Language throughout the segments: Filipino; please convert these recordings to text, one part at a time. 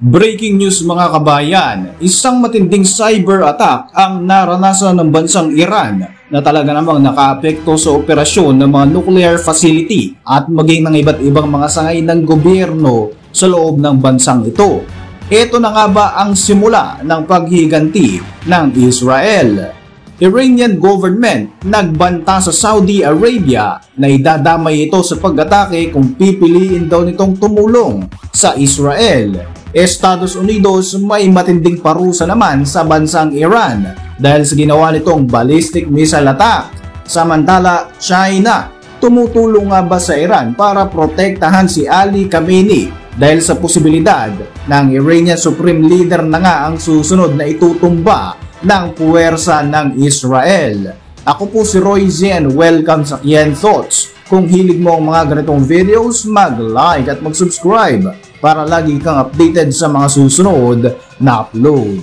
Breaking news mga kabayan, isang matinding cyber attack ang naranasan ng bansang Iran na talaga namang nakaapekto sa operasyon ng mga nuclear facility at maging ng iba't ibang mga sangay ng gobyerno sa loob ng bansang ito. Ito na nga ba ang simula ng paghiganti ng Israel? Iranian government nagbanta sa Saudi Arabia na idadamay ito sa pag-atake kung pipiliin daw nitong tumulong sa Israel. Estados Unidos may matinding parusa naman sa bansang Iran dahil sa ginawa nitong ballistic missile attack. Samantala, China tumutulong nga ba sa Iran para protektahan si Ali Khamenei dahil sa posibilidad ng Iranian Supreme Leader na nga ang susunod na itutumba ng puwersa ng Israel. Ako po si Roy Zen, welcome sa Kian Thoughts. Kung hilig mo ang mga ganitong videos, mag-like at mag-subscribe para lagi kang updated sa mga susunod na upload.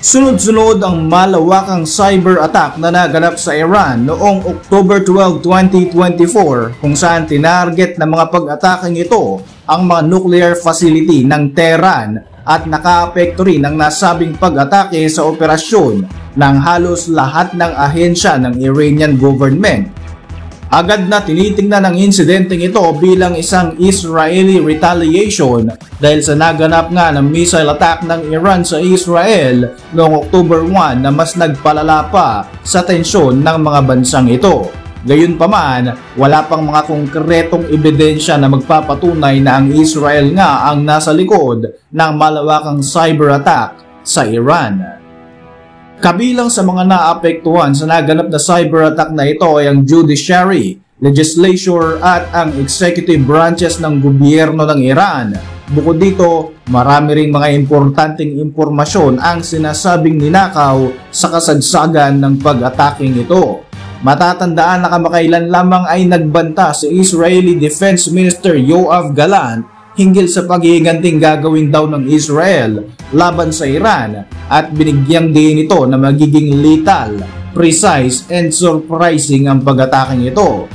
Sunod-sunod ang malawakang cyber attack na naganap sa Iran noong October 12, 2024 kung saan tinarget ng mga pag-ataking ito ang mga nuclear facility ng Tehran at nakaapekto rin ang nasabing pag-atake sa operasyon ng halos lahat ng ahensya ng Iranian government. Agad na tinitingnan ang insidenteng ito bilang isang Israeli retaliation dahil sa naganap nga ng missile attack ng Iran sa Israel noong October 1 na mas nagpalala pa sa tensyon ng mga bansang ito. Gayunpaman, wala pang mga konkretong ebidensya na magpapatunay na ang Israel nga ang nasa likod ng malawakang cyber attack sa Iran. Kabilang sa mga naapektuhan sa naganap na cyber attack na ito ay ang judiciary, legislature at ang executive branches ng gobyerno ng Iran. Bukod dito, marami ring mga importanteng impormasyon ang sinasabing ninakaw sa kasagsagan ng pag-ataking ito. Matatandaan na kamakailan lamang ay nagbanta si Israeli Defense Minister Yoav Gallant hinggil sa paghihiganting gagawin daw ng Israel laban sa Iran at binigyang din ito na magiging lethal, precise and surprising ang pag-ataking ito.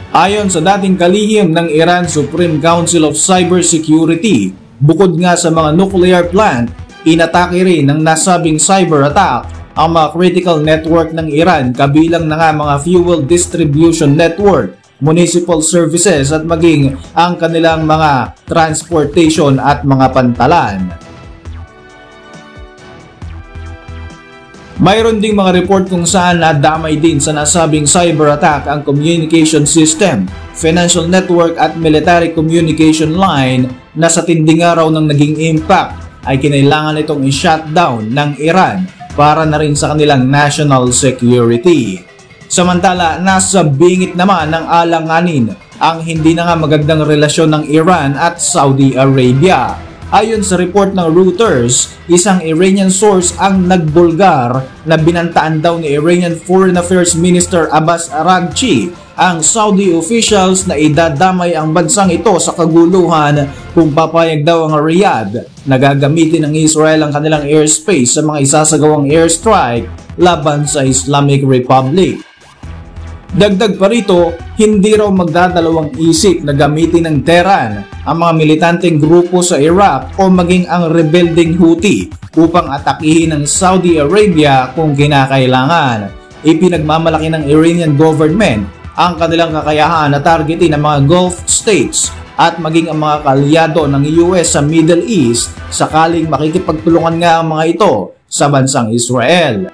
Ayon sa dating kalihim ng Iran Supreme Council of Cybersecurity, bukod nga sa mga nuclear plant, inatake rin ng nasabing cyber attack ang mga critical network ng Iran kabilang na nga mga fuel distribution network, municipal services at maging ang kanilang mga transportation at mga pantalan. Mayroon ding mga report kung saan nadamay din sa nasabing cyber attack ang communication system, financial network at military communication line na sa tinding araw ng naging impact ay kinailangan itong i-shutdown ng Iran para na rin sa kanilang national security. Samantala, nasa bingit naman ng alanganin ang hindi na nga magandang relasyon ng Iran at Saudi Arabia. Ayon sa report ng Reuters, isang Iranian source ang nagbulgar na binantaan daw ni Iranian Foreign Affairs Minister Abbas Araghchi ang Saudi officials na idadamay ang bansang ito sa kaguluhan kung papayag daw ang Riyadh na gagamitin ng Israel ang kanilang airspace sa mga isasagawang airstrike laban sa Islamic Republic. Dagdag pa rito, hindi raw magdadalawang isip na gamitin ng Tehran ang mga militanteng grupo sa Iraq o maging ang rebelding Houthi upang atakihin ng Saudi Arabia kung kinakailangan. Ipinagmamalaki ng Iranian government ang kanilang kakayahan na targetin ang mga Gulf states at maging ang mga kalyado ng US sa Middle East sakaling makikipagtulungan nga ang mga ito sa bansang Israel.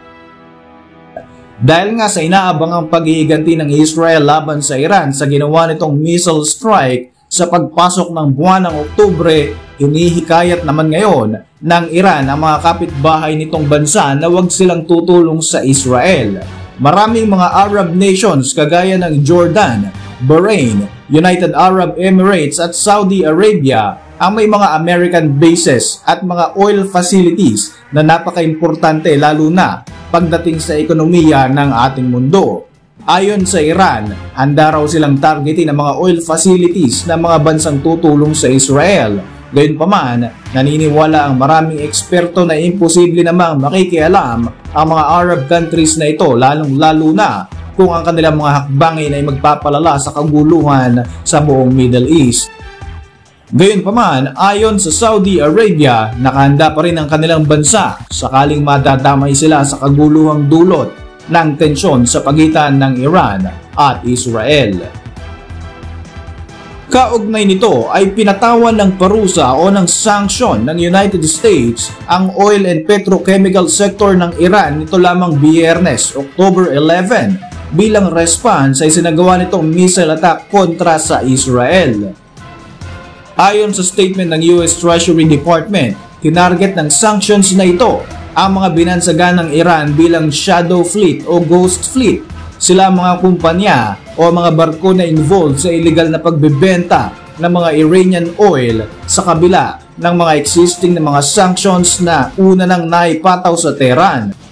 Dahil nga sa inaabangang paghihiganti ng Israel laban sa Iran sa ginawa nitong missile strike sa pagpasok ng buwan ng Oktubre, hinihikayat naman ngayon ng Iran ang mga kapitbahay nitong bansa na huwag silang tutulong sa Israel. Maraming mga Arab nations kagaya ng Jordan, Bahrain, United Arab Emirates at Saudi Arabia ang may mga American bases at mga oil facilities na napaka-importante lalo na pagdating sa ekonomiya ng ating mundo. Ayon sa Iran, handa raw silang targetin ang mga oil facilities ng mga bansang tutulong sa Israel Gayunpaman, naniniwala ang maraming eksperto na imposible namang makikialam ang mga Arab countries na ito, lalong-lalo na kung ang kanilang mga hakbangin ay magpapalala sa kaguluhan sa buong Middle East. Gayunpaman, ayon sa Saudi Arabia, nakahanda pa rin ang kanilang bansa sakaling madadamay sila sa kaguluhang dulot ng tensyon sa pagitan ng Iran at Israel. Kaugnay nito ay pinatawan ng parusa o ng sanction ng United States ang oil and petrochemical sector ng Iran nito lamang Biyernes, October 11 bilang response sa isinagawa nitong missile attack kontra sa Israel. Ayon sa statement ng US Treasury Department, tinarget ng sanctions na ito ang mga binansagan ng Iran bilang shadow fleet o ghost fleet. Sila mga kumpanya o mga barko na involved sa illegal na pagbebenta ng mga Iranian oil sa kabila ng mga existing na mga sanctions na una nang naipataw sa Tehran.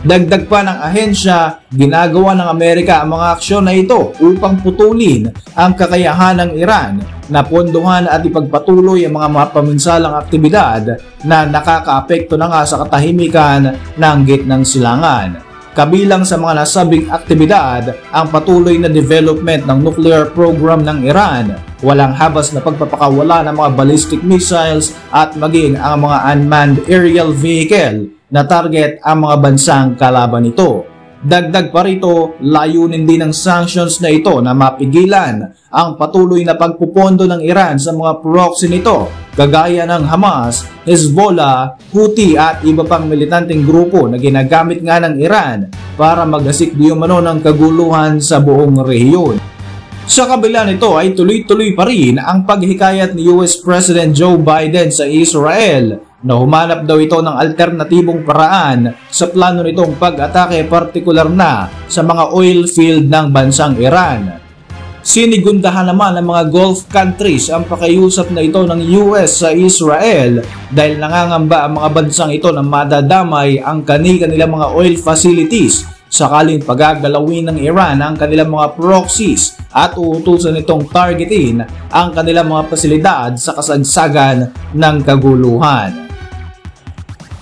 Dagdag pa ng ahensya, ginagawa ng Amerika ang mga aksyon na ito upang putulin ang kakayahan ng Iran na pondohan at ipagpatuloy ang mga mapaminsalang aktibidad na nakakaapekto na nga sa katahimikan ng gitnang silangan. Kabilang sa mga nasabing aktibidad ang patuloy na development ng nuclear program ng Iran, walang habas na pagpapakawala ng mga ballistic missiles at maging ang mga unmanned aerial vehicle na target ang mga bansang kalaban nito. Dagdag pa rito, layunin din ng sanctions na ito na mapigilan ang patuloy na pagpupondo ng Iran sa mga proxy nito kagaya ng Hamas, Hezbollah, Houthi at iba pang militanteng grupo na ginagamit nga ng Iran para magasik di umano ng kaguluhan sa buong rehiyon. Sa kabila nito ay tuloy-tuloy pa rin ang paghikayat ni US President Joe Biden sa Israel na humanap daw ito ng alternatibong paraan sa plano nitong pag-atake partikular na sa mga oil field ng bansang Iran. Sinigundahan naman ng mga Gulf countries ang pakiusap na ito ng US sa Israel dahil nangangamba ang mga bansang ito na madadamay ang kanilang mga oil facilities sakaling pagagalawin ng Iran ang kanilang mga proxies at uutusan nitong targetin ang kanilang mga pasilidad sa kasagsagan ng kaguluhan.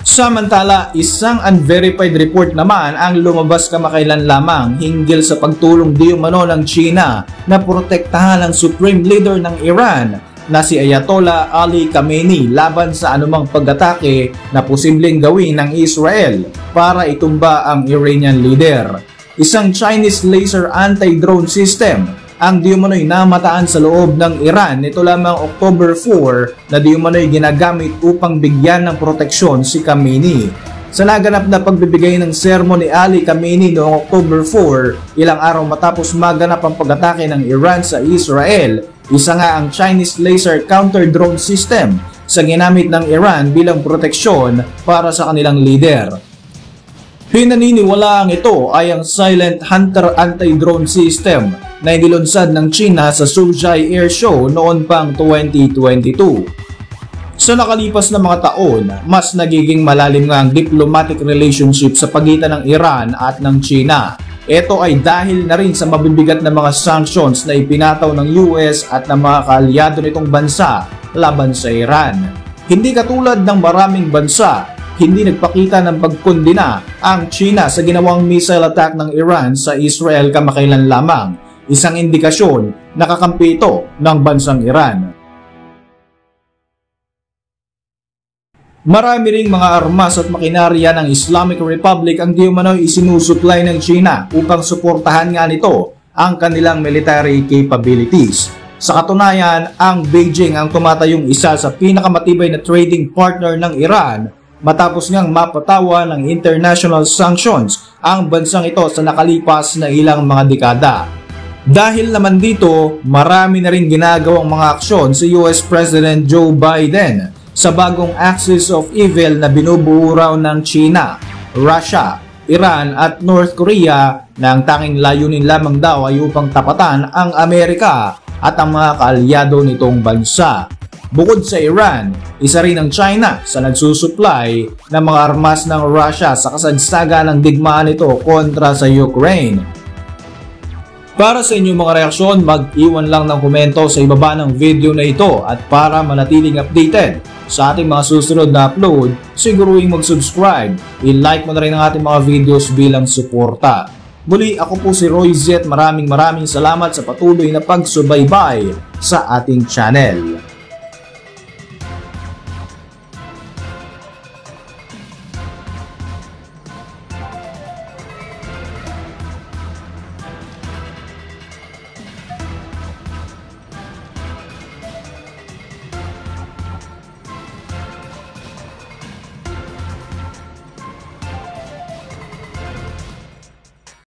Samantala, isang unverified report naman ang lumabas kamakailan lamang hinggil sa pagtulong di umano ng China na protektahan ang Supreme Leader ng Iran na si Ayatollah Ali Khamenei laban sa anumang pag-atake na posibleng gawin ng Israel para itumba ang Iranian leader. Isang Chinese laser anti-drone system ang di umano'y namataan sa loob ng Iran nito lamang October 4 na di umano'y ginagamit upang bigyan ng proteksyon si Khamenei. Sa naganap na pagbibigay ng sermon ni Ali Khamenei noong October 4, ilang araw matapos maganap ang pag-atake ng Iran sa Israel, isa nga ang Chinese laser counter-drone system sa ginamit ng Iran bilang proteksyon para sa kanilang leader. Pinaniniwalaang ito ay ang Silent Hunter anti-drone system na inilunsad ng China sa Suzhou Air Show noon pang 2022. Sa nakalipas na mga taon, mas nagiging malalim nga ang diplomatic relationship sa pagitan ng Iran at ng China. Ito ay dahil na rin sa mabibigat na mga sanctions na ipinataw ng US at ng mga kaalyado nitong bansa laban sa Iran. Hindi katulad ng maraming bansa, hindi nagpakita ng pagkondena ang China sa ginawang missile attack ng Iran sa Israel kamakailan lamang, isang indikasyon na kakampi ito ng bansang Iran. Marami ring mga armas at makinarya ng Islamic Republic ang di umano'y isinusupply ng China upang suportahan nga nito ang kanilang military capabilities. Sa katunayan, ang Beijing ang tumatayong isa sa pinakamatibay na trading partner ng Iran matapos ngang mapatawa ng international sanctions ang bansang ito sa nakalipas na ilang mga dekada. Dahil naman dito, marami na rin ginagawang mga aksyon si US President Joe Biden sa bagong axis of evil na binubuo raw ng China, Russia, Iran at North Korea na ang tanging layunin lamang daw ay upang tapatan ang Amerika at ang mga kaalyado nitong bansa. Bukod sa Iran, isa rin ang China sa nagsusupply ng mga armas ng Russia sa kasagsagan ng digmaan nito kontra sa Ukraine. Para sa inyong mga reaksyon, mag-iwan lang ng komento sa ibaba ng video na ito at para manatiling updated sa ating mga susunod na upload, siguruhin mag-subscribe. I-like mo na rin ang ating mga videos bilang suporta. Muli, ako po si Roy Z. Maraming salamat sa patuloy na pagsubaybay sa ating channel.